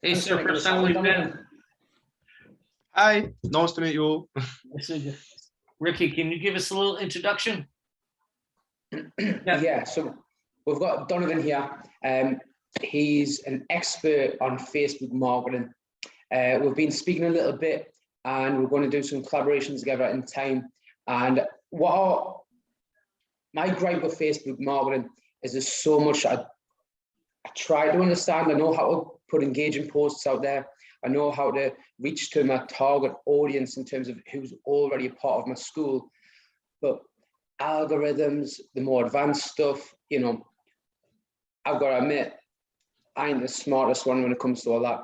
Hey, sir, first time we've been. Hi, nice to meet you all. Ricky, can you give us a little introduction? Yeah, so we've got Donovan here. He's an expert on Facebook marketing. We've been speaking a little bit and we're going to do some collaborations together in time. And my gripe with Facebook marketing is there's so much I try to understand. I know how to put engaging posts out there. I know how to reach to my target audience in terms of who's already a part of my school. But algorithms, the more advanced stuff, you know, I've got to admit, I ain't the smartest one when it comes to all that.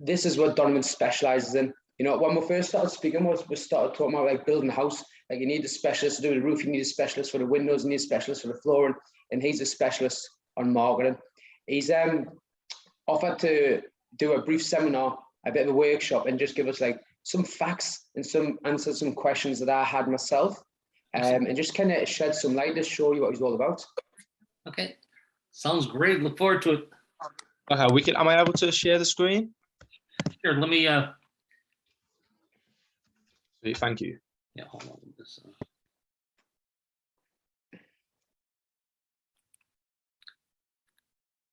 This is what Donovan specializes in. You know, when we first started speaking, we started talking about like building a house. Like you need a specialist to do the roof, you need a specialist for the windows, you need a specialist for the flooring, and he's a specialist on marketing. He's offered to do a brief seminar, a bit of a workshop, and just give us like some facts and answer some questions that I had myself, and just kind of shed some light to show you what he's all about. Okay, sounds great. Look forward to it. Okay, am I able to share the screen? Sure, let me. Thank you. Yeah, hold on. This,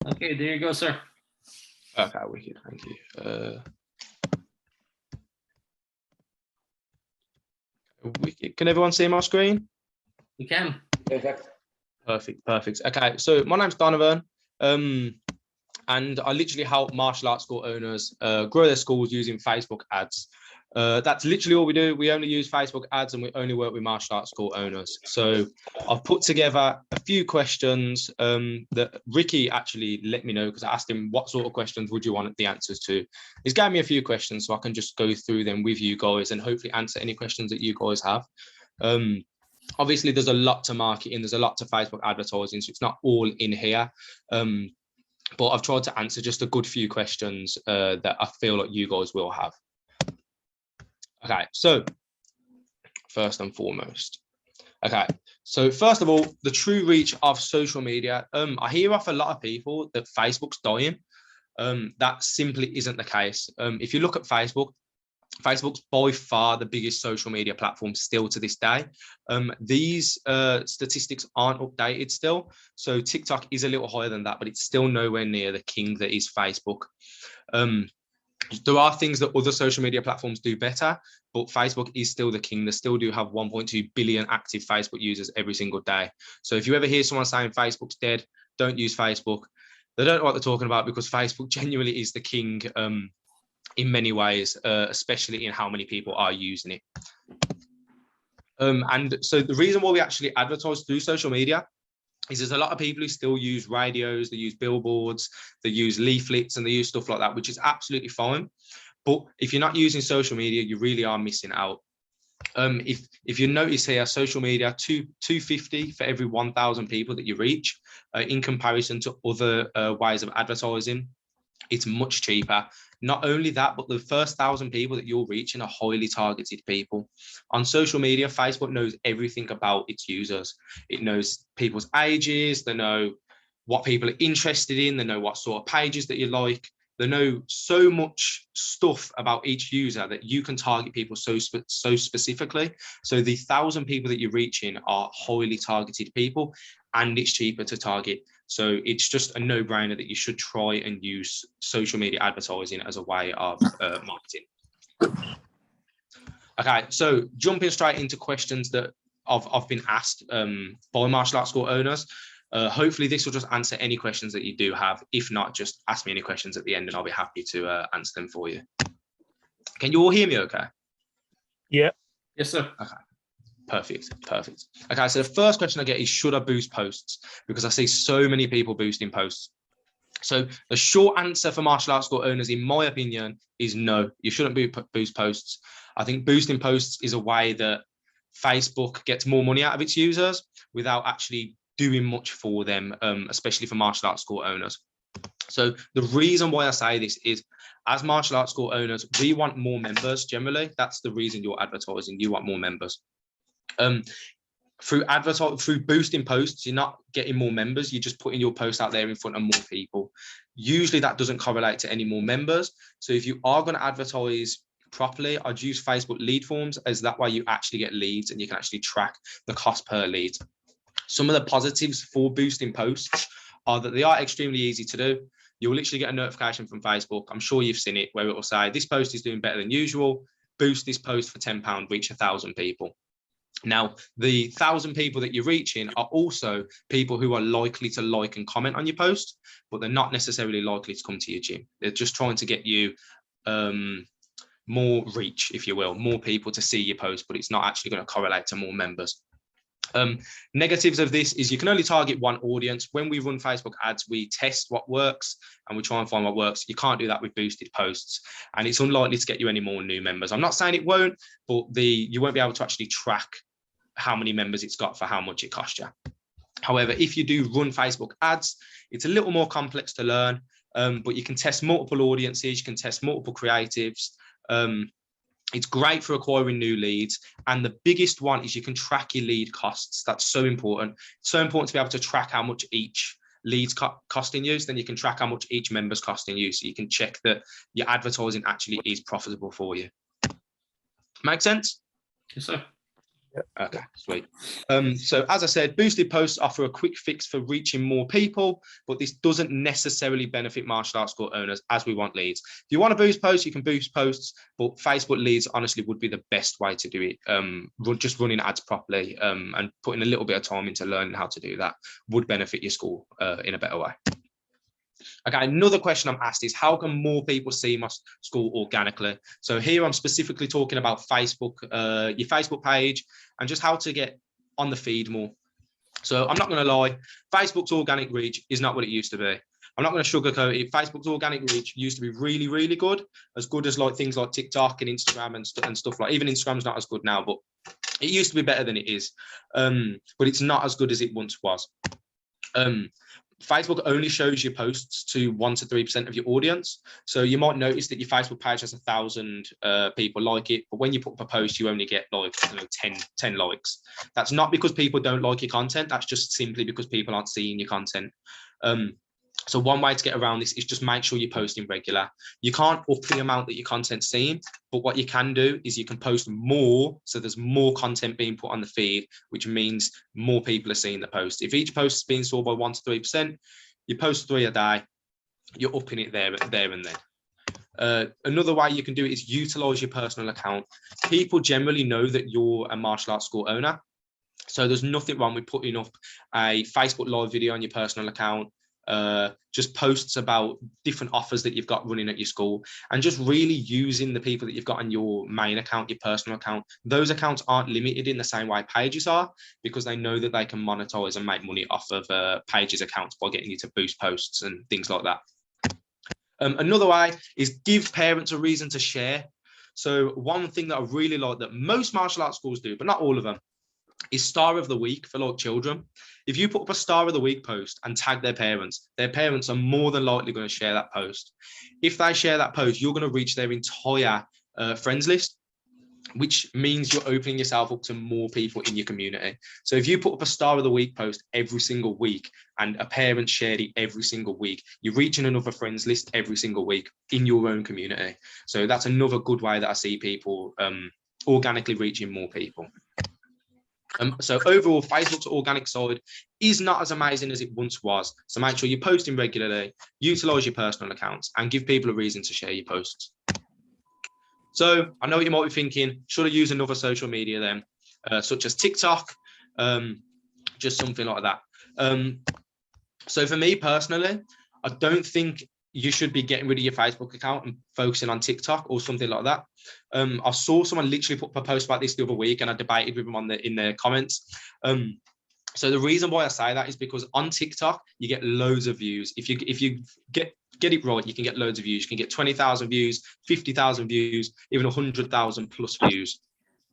Okay, there you go, sir. Okay, wicked, thank you. Wicked. Can everyone see my screen? You can. Perfect. Perfect. Okay, so my name's Donovan, and I literally help martial arts school owners grow their schools using Facebook ads. That's literally all we do. We only use Facebook ads and we only work with martial arts school owners. So I've put together a few questions that Ricky actually let me know, because I asked him what sort of questions would you want the answers to. He's gave me a few questions so I can just go through them with you guys and hopefully answer any questions that you guys have. Obviously, there's a lot to marketing, there's a lot to Facebook advertising, so it's not all in here. But I've tried to answer just a good few questions that I feel like you guys will have. Okay, so first and foremost. Okay, so first of all, the true reach of social media. I hear off a lot of people that Facebook's dying. That simply isn't the case. If you look at Facebook's by far the biggest social media platform still to this day. These statistics aren't updated still. So TikTok is a little higher than that, but it's still nowhere near the king that is Facebook. There are things that other social media platforms do better, but Facebook is still the king. They still do have 1.2 billion active Facebook users every single day. So if you ever hear someone saying Facebook's dead, don't use Facebook. They don't know what they're talking about, because Facebook genuinely is the king in many ways, especially in how many people are using it. And so the reason why we actually advertise through social media is there's a lot of people who still use radios, they use billboards, they use leaflets, and they use stuff like that, which is absolutely fine. But if you're not using social media, you really are missing out. If you notice here, social media, $2.50 for every 1,000 people that you reach, in comparison to other ways of advertising, it's much cheaper. Not only that, but the first 1,000 people that you're reaching are highly targeted people. On social media, Facebook knows everything about its users. It knows people's ages, they know what people are interested in, they know what sort of pages that you like. They know so much stuff about each user that you can target people so specifically. So the 1,000 people that you're reaching are highly targeted people, and it's cheaper to target. So it's just a no-brainer that you should try and use social media advertising as a way of marketing. Okay, so jumping straight into questions that I've been asked by martial arts school owners. Hopefully this will just answer any questions that you do have. If not, just ask me any questions at the end and I'll be happy to answer them for you. Can you all hear me okay? Yeah. Yes, sir. Okay. Perfect. Okay, so the first question I get is, should I boost posts? Because I see so many people boosting posts. So the short answer for martial arts school owners, in my opinion, is no, you shouldn't boost posts. I think boosting posts is a way that Facebook gets more money out of its users without actually doing much for them, especially for martial arts school owners. So the reason why I say this is, as martial arts school owners, we want more members generally. That's the reason you're advertising. You want more members. through boosting posts, you're not getting more members, you're just putting your post out there in front of more people. Usually that doesn't correlate to any more members. So if you are going to advertise properly, I'd use Facebook lead forms, as that way you actually get leads and you can actually track the cost per lead. Some of the positives for boosting posts are that they are extremely easy to do. You'll literally get a notification from Facebook. I'm sure you've seen it, where it will say, this post is doing better than usual. Boost this post for £10, reach 1,000 people. Now, the 1,000 people that you're reaching are also people who are likely to like and comment on your post, but they're not necessarily likely to come to your gym. They're just trying to get you more reach, if you will, more people to see your post, but it's not actually going to correlate to more members. Negatives of this is you can only target one audience. When we run Facebook ads, we test what works and we try and find what works. You can't do that with boosted posts, and it's unlikely to get you any more new members. I'm not saying it won't, but you won't be able to actually track how many members it's got for how much it cost you. However, if you do run Facebook ads, it's a little more complex to learn, but you can test multiple audiences, you can test multiple creatives. It's great for acquiring new leads. And the biggest one is you can track your lead costs. That's so important. It's so important to be able to track how much each leads costing you. So then you can track how much each member's costing you. So you can check that your advertising actually is profitable for you. Make sense? Yes, sir. Okay, sweet. So as I said, boosted posts offer a quick fix for reaching more people, but this doesn't necessarily benefit martial arts school owners, as we want leads. If you want to boost posts, you can boost posts, but Facebook leads honestly would be the best way to do it. Just running ads properly and putting a little bit of time into learning how to do that would benefit your school in a better way. Okay, another question I'm asked is, how can more people see my school organically? So here I'm specifically talking about Facebook, your Facebook page, and just how to get on the feed more. So I'm not going to lie, Facebook's organic reach is not what it used to be. I'm not going to sugarcoat it. Facebook's organic reach used to be really, really good as like things like TikTok and Instagram and stuff like. Even Instagram's not as good now, but it used to be better than it is. But it's not as good as it once was. Facebook only shows your posts to 1 to 3% of your audience. So you might notice that your Facebook page has 1,000 people like it, but when you put up a post, you only get like 10 likes. That's not because people don't like your content. That's just simply because people aren't seeing your content. So one way to get around this is just make sure you're posting regular. You can't up the amount that your content's seen, but what you can do is you can post more, so there's more content being put on the feed, which means more people are seeing the post. If each post is being saw by 1 to 3%, you post 3 a day, you're upping it there and then. Another way you can do it is utilize your personal account. People generally know that you're a martial arts school owner, so there's nothing wrong with putting up a Facebook live video on your personal account. Just posts about different offers that you've got running at your school, and just really using the people that you've got on your main account, your personal account. Those accounts aren't limited in the same way pages are, because they know that they can monetize and make money off of pages accounts by getting you to boost posts and things like that. Another way is give parents a reason to share. So one thing that I really like that most martial arts schools do, but not all of them, is star of the week for like children. If you put up a star of the week post and tag their parents are more than likely going to share that post. If they share that post, you're going to reach their entire friends list, which means you're opening yourself up to more people in your community. So if you put up a star of the week post every single week and a parent shared it every single week, you're reaching another friends list every single week in your own community. So that's another good way that I see people organically reaching more people. So overall, Facebook's organic side is not as amazing as it once was. So make sure you're posting regularly, utilize your personal accounts, and give people a reason to share your posts. So I know what you might be thinking, should I use another social media then, such as TikTok, just something like that. So for me personally, I don't think you should be getting rid of your Facebook account and focusing on TikTok or something like that. I saw someone literally put up a post about this the other week, and I debated with them in the comments. So the reason why I say that is because on TikTok you get loads of views. If you get it right, you can get loads of views. You can get 20,000 views, 50,000 views, even 100,000 plus views.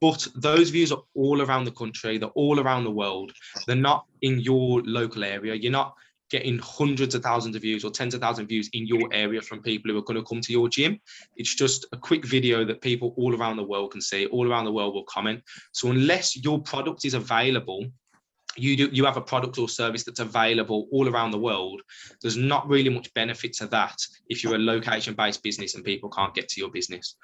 But those views are all around the country. They're all around the world. They're not in your local area. You're not getting hundreds of thousands of views or tens of thousands of views in your area from people who are going to come to your gym. It's just a quick video that people all around the world can see, all around the world will comment. So unless your product is available, you have a product or service that's available all around the world, there's not really much benefit to that if you're a location-based business and people can't get to your business.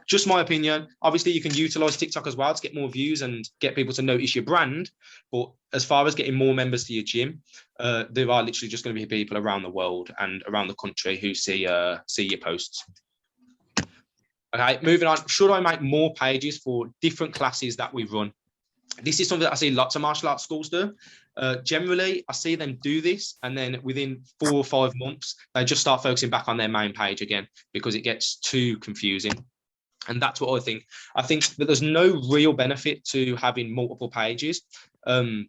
Just my opinion. Obviously, you can utilize TikTok as well to get more views and get people to notice your brand. But as far as getting more members to your gym, there are literally just going to be people around the world and around the country who see your posts. Okay, moving on. Should I make more pages for different classes that we run? This is something that I see lots of martial arts schools do. Generally, I see them do this, and then within 4 or 5 months, they just start focusing back on their main page again because it gets too confusing. And that's what I think. I think that there's no real benefit to having multiple pages. I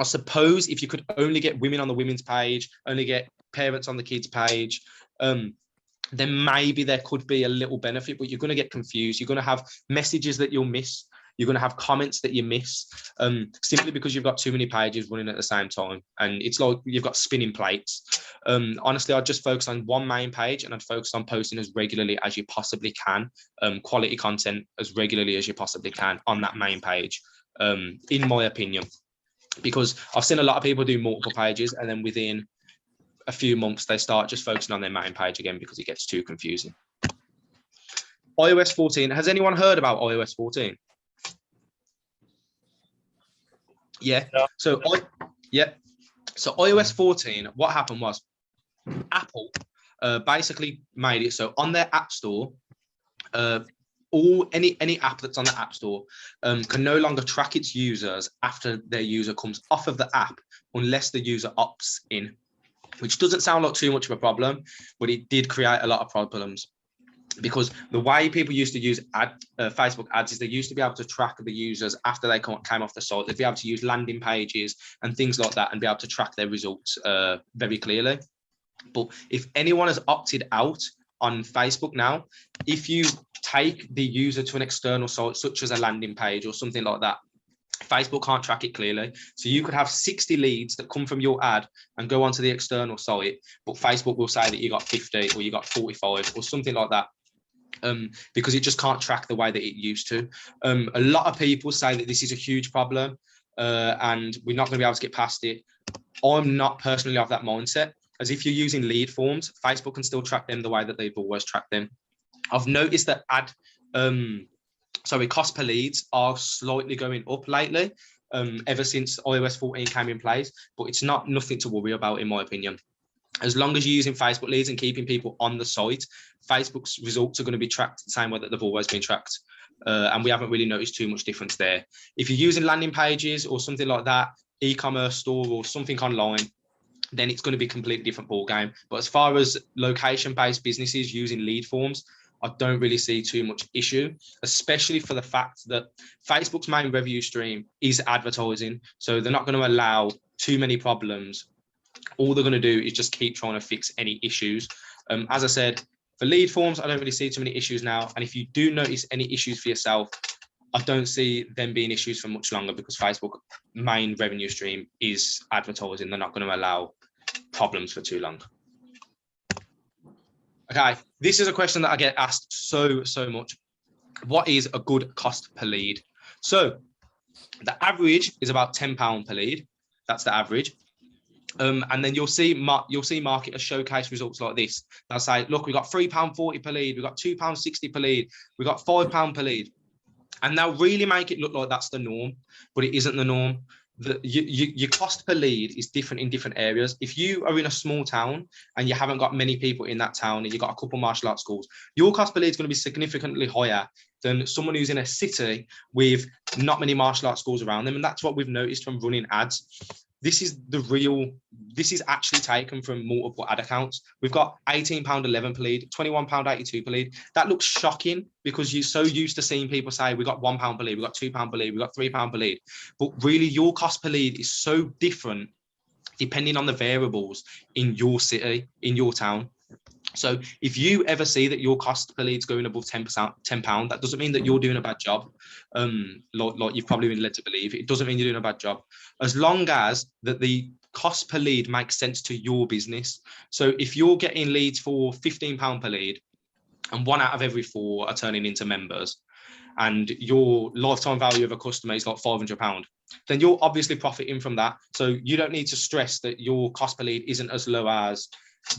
suppose if you could only get women on the women's page, only get parents on the kids' page, then maybe there could be a little benefit, but you're going to get confused. You're going to have messages that you'll miss. You're going to have comments that you miss simply because you've got too many pages running at the same time. And it's like you've got spinning plates. Honestly, I'd just focus on one main page and I'd focus on posting as regularly as you possibly can, quality content as regularly as you possibly can on that main page, in my opinion. Because I've seen a lot of people do multiple pages and then within a few months, they start just focusing on their main page again because it gets too confusing. iOS 14. Has anyone heard about iOS 14? Yeah. So iOS 14, what happened was Apple basically made it so on their App Store, any app that's on the App Store can no longer track its users after their user comes off of the app unless the user opts in, which doesn't sound like too much of a problem, but it did create a lot of problems. Because the way people used to use Facebook ads is they used to be able to track the users after they came off the site. They'd be able to use landing pages and things like that and be able to track their results very clearly. But if anyone has opted out on Facebook now, if you take the user to an external site, such as a landing page or something like that, Facebook can't track it clearly. So you could have 60 leads that come from your ad and go onto the external site, but Facebook will say that you got 50 or you got 45 or something like that. Because it just can't track the way that it used to. A lot of people say that this is a huge problem and we're not going to be able to get past it. I'm not personally of that mindset, as if you're using lead forms, Facebook can still track them the way that they've always tracked them. I've noticed that cost per leads are slightly going up lately, ever since iOS 14 came in place, but it's nothing to worry about in my opinion. As long as you're using Facebook leads and keeping people on the site, Facebook's results are going to be tracked the same way that they've always been tracked. And we haven't really noticed too much difference there. If you're using landing pages or something like that, e-commerce store or something online, then it's going to be a completely different ballgame. But as far as location-based businesses using lead forms, I don't really see too much issue, especially for the fact that Facebook's main revenue stream is advertising. So they're not going to allow too many problems. All they're going to do is just keep trying to fix any issues. As I said, for lead forms, I don't really see too many issues now. And if you do notice any issues for yourself, I don't see them being issues for much longer because Facebook's main revenue stream is advertising. They're not going to allow problems for too long. Okay, this is a question that I get asked so much. What is a good cost per lead? So the average is about £10 per lead. That's the average. And then you'll see marketers showcase results like this. They'll say, look, we got £3.40 per lead, we got £2.60 per lead, we got £5 per lead. And they'll really make it look like that's the norm, but it isn't the norm. Your cost per lead is different in different areas. If you are in a small town and you haven't got many people in that town and you've got a couple of martial arts schools, your cost per lead is going to be significantly higher than someone who's in a city with not many martial arts schools around them. And that's what we've noticed from running ads. This is actually taken from multiple ad accounts. We've got £18.11 per lead, £21.82 per lead. That looks shocking because you're so used to seeing people say, we got £1 per lead, we got £2 per lead, we got £3 per lead. But really your cost per lead is so different depending on the variables in your city, in your town. So if you ever see that your cost per lead is going above £10, that doesn't mean that you're doing a bad job. Like you've probably been led to believe. It doesn't mean you're doing a bad job. As long as that the cost per lead makes sense to your business. So if you're getting leads for £15 per lead, and 1 out of every 4 are turning into members, and your lifetime value of a customer is like £500, then you're obviously profiting from that. So you don't need to stress that your cost per lead isn't as low as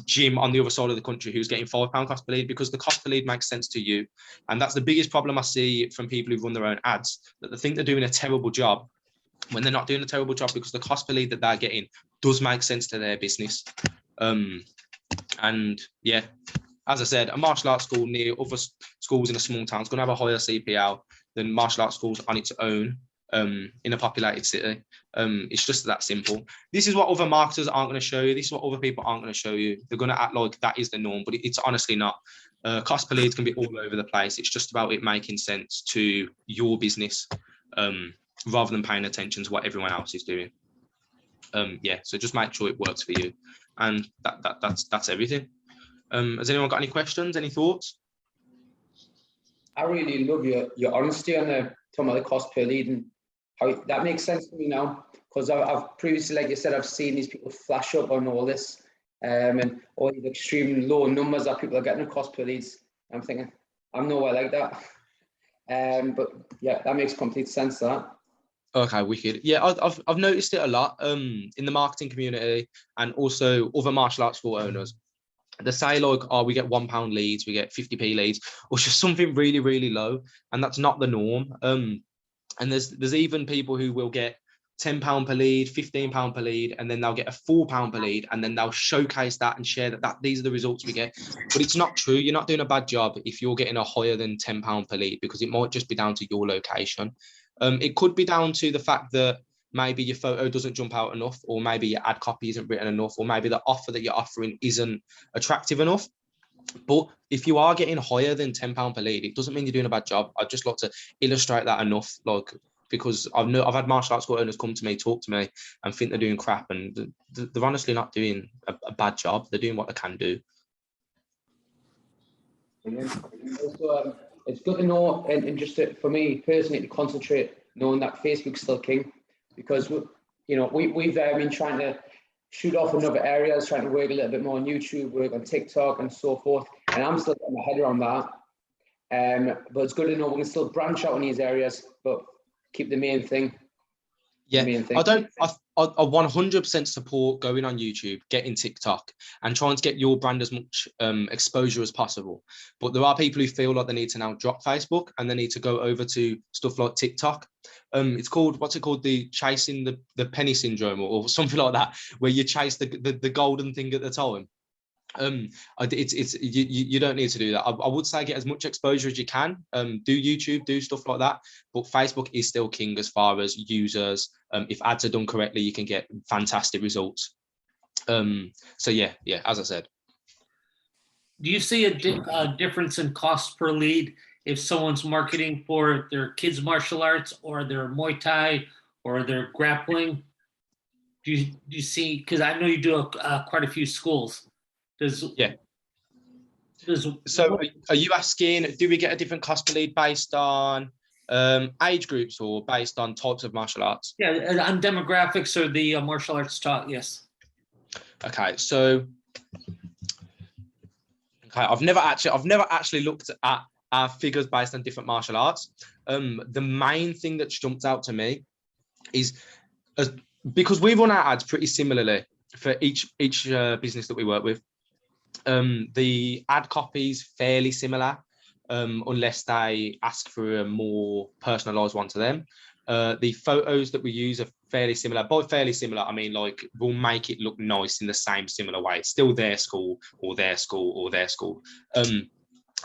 Jim on the other side of the country who's getting £5 cost per lead, because the cost per lead makes sense to you. And that's the biggest problem I see from people who run their own ads, that they think they're doing a terrible job when they're not doing a terrible job, because the cost per lead that they're getting does make sense to their business. And yeah, as I said, a martial arts school near other schools in a small town is going to have a higher CPL than martial arts schools on its own in a populated city. It's just that simple. This is what other marketers aren't going to show you. This is what other people aren't going to show you. They're going to act like that is the norm, but it's honestly not. Cost per leads can be all over the place. It's just about it making sense to your business rather than paying attention to what everyone else is doing. Yeah, so just make sure it works for you. And that's everything. Has anyone got any questions, any thoughts? I really love your honesty on the talking about the cost per lead, and how that makes sense to me now, because I've previously, like you said, I've seen these people flash up on all this and all these extreme low numbers that people are getting a cost per leads. I'm thinking, I'm nowhere like that. But yeah, that makes complete sense, that. Okay, wicked. Yeah, I've noticed it a lot in the marketing community and also other martial arts school owners. They say like, oh, we get £1 leads, we get 50p leads, or just something really, really low, and that's not the norm. And there's even people who will get £10 per lead, £15 per lead, and then they'll get a £4 per lead, and then they'll showcase that and share that these are the results we get. But it's not true. You're not doing a bad job if you're getting a higher than £10 per lead, because it might just be down to your location. It could be down to the fact that maybe your photo doesn't jump out enough, or maybe your ad copy isn't written enough, or maybe the offer that you're offering isn't attractive enough. But if you are getting higher than £10 per lead, it doesn't mean you're doing a bad job. I'd just like to illustrate that enough, like, because I've had martial arts school owners come to me, talk to me, and think they're doing crap, and they're honestly not doing a bad job. They're doing what they can do. Also, it's good to know, and just for me personally, to concentrate knowing that Facebook's still king, because we've been trying to shoot off in other areas, trying to work a little bit more on YouTube, work on TikTok and so forth, and I'm still getting my head around that. But it's good to know we can still branch out in these areas, but keep the main thing. Yeah, I 100% support going on YouTube, getting TikTok, and trying to get your brand as much exposure as possible. But there are people who feel like they need to now drop Facebook and they need to go over to stuff like TikTok. It's called, what's it called? The chasing the penny syndrome, or something like that, where you chase the golden thing at the time. You don't need to do that. I would say get as much exposure as you can. Do YouTube, do stuff like that, but Facebook is still king as far as users. If ads are done correctly, you can get fantastic results. So yeah, as I said. Do you see a difference in cost per lead if someone's marketing for their kids' martial arts, or their Muay Thai, or their grappling? Do you see, because I know you do quite a few schools. So are you asking, do we get a different cost per lead based on age groups, or based on types of martial arts? Yeah, on demographics or the martial arts taught, yes. Okay, so I've never actually looked at our figures based on different martial arts. The main thing that's jumped out to me is because we run our ads pretty similarly for each business that we work with. The ad copy is fairly similar, unless they ask for a more personalized one to them. The photos that we use are fairly similar. By fairly similar, I mean, like, we'll make it look nice in the same similar way. It's still their school, or their school, or their school.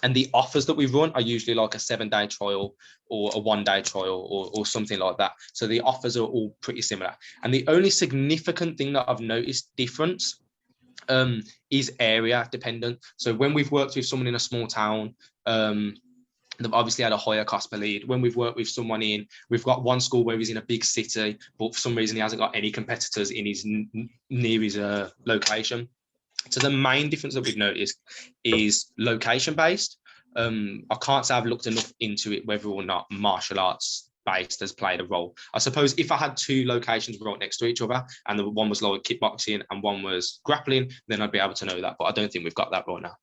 And the offers that we run are usually like a 7-day trial, or a 1-day trial, or something like that. So the offers are all pretty similar. And the only significant thing that I've noticed difference is area dependent. So when we've worked with someone in a small town, they've obviously had a higher cost per lead. When we've worked with someone we've got one school where he's in a big city, but for some reason he hasn't got any competitors in his near his location. So the main difference that we've noticed is location based. I can't say I've looked enough into it whether or not martial arts based has played a role. I suppose if I had two locations right next to each other and the one was like kickboxing and one was grappling, then I'd be able to know that. But I don't think we've got that right now.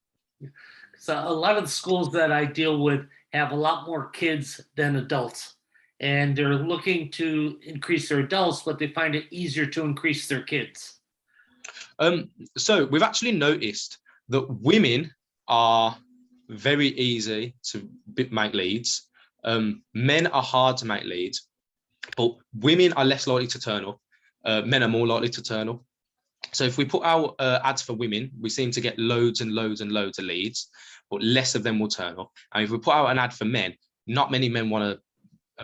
So a lot of the schools that I deal with have a lot more kids than adults, and they're looking to increase their adults, but they find it easier to increase their kids. So we've actually noticed that women are very easy to make leads. Men are hard to make leads, but women are less likely to turn up. Men are more likely to turn up. So if we put out ads for women, we seem to get loads and loads and loads of leads, but less of them will turn up. And if we put out an ad for men, not many men want to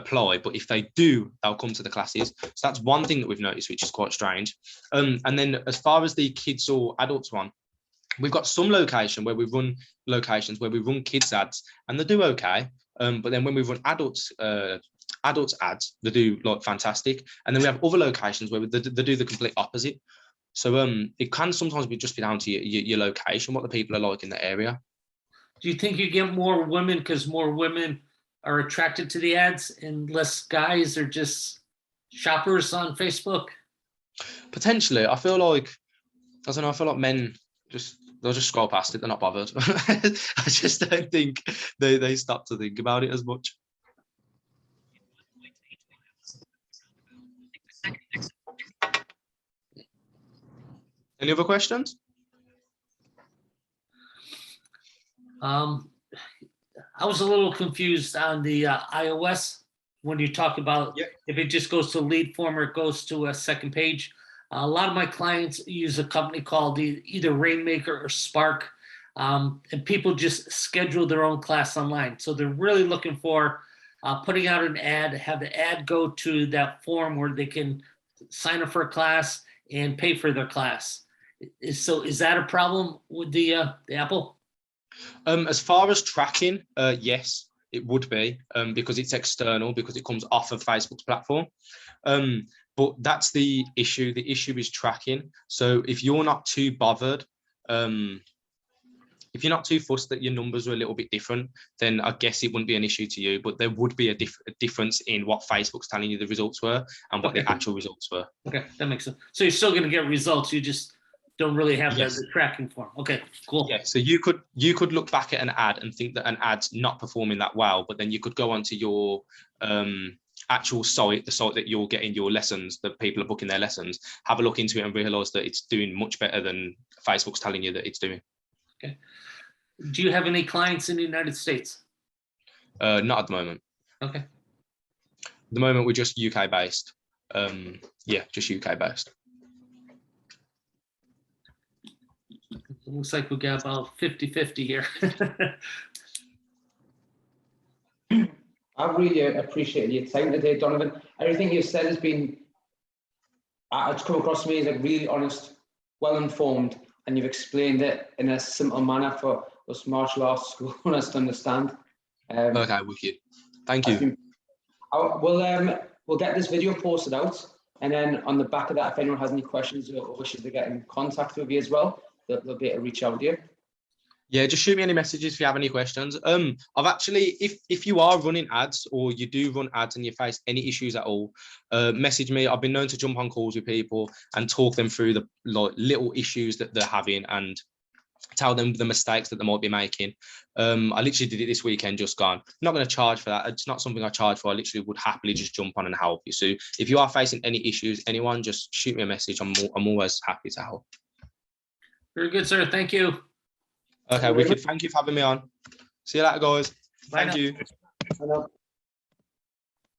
apply, but if they do, they'll come to the classes. So that's one thing that we've noticed, which is quite strange. And then as far as the kids or adults one, we've got some locations where we run kids ads and they do okay. But then when we run adults ads, they do like fantastic. And then we have other locations where they do the complete opposite. So it can sometimes be down to your location, what the people are like in the area. Do you think you get more women because more women are attracted to the ads and less guys are just shoppers on Facebook? Potentially. I feel like men they'll just scroll past it, they're not bothered. I just don't think they stop to think about it as much. Any other questions? I was a little confused on the iOS when you talk about if it just goes to lead form or it goes to a second page. A lot of my clients use a company called either Rainmaker or Spark, and people just schedule their own class online. So they're really looking for putting out an ad, have the ad go to that form where they can sign up for a class and pay for their class. So is that a problem with the Apple? As far as tracking, yes, it would be because it's external, because it comes off of Facebook's platform. But that's the issue. The issue is tracking. So if you're not too bothered, if you're not too fussed that your numbers are a little bit different, then I guess it wouldn't be an issue to you. But there would be a difference in what Facebook's telling you the results were and what the actual results were. Okay, that makes sense. So you're still going to get results. You just don't really have the tracking form. Okay, cool. Yeah, so you could look back at an ad and think that an ad's not performing that well, but then you could go onto your actual site, the site that you're getting your lessons, that people are booking their lessons, have a look into it and realize that it's doing much better than Facebook's telling you that it's doing. Okay. Do you have any clients in the United States? Not at the moment. Okay. At the moment, we're just UK based. Just UK based. It looks like we got about 50-50 here. I really appreciate your time today, Donovan. Everything you've said has been, it's come across to me as like really honest, well informed, and you've explained it in a simple manner for us martial arts school owners to understand. Okay, wicked. Thank you. We'll get this video posted out, and then on the back of that, if anyone has any questions or wishes to get in contact with you as well, they'll be able to reach out to you. Yeah, just shoot me any messages if you have any questions. I've actually, if you are running ads or you do run ads and you face any issues at all, message me. I've been known to jump on calls with people and talk them through the little issues that they're having and tell them the mistakes that they might be making. I literally did it this weekend, just gone. I'm not going to charge for that. It's not something I charge for. I literally would happily just jump on and help you. So if you are facing any issues, anyone, just shoot me a message. I'm always happy to help. Very good, sir. Thank you. Okay, wicked. Thank you for having me on. See you later, guys. Bye Thank now. you. Bye now.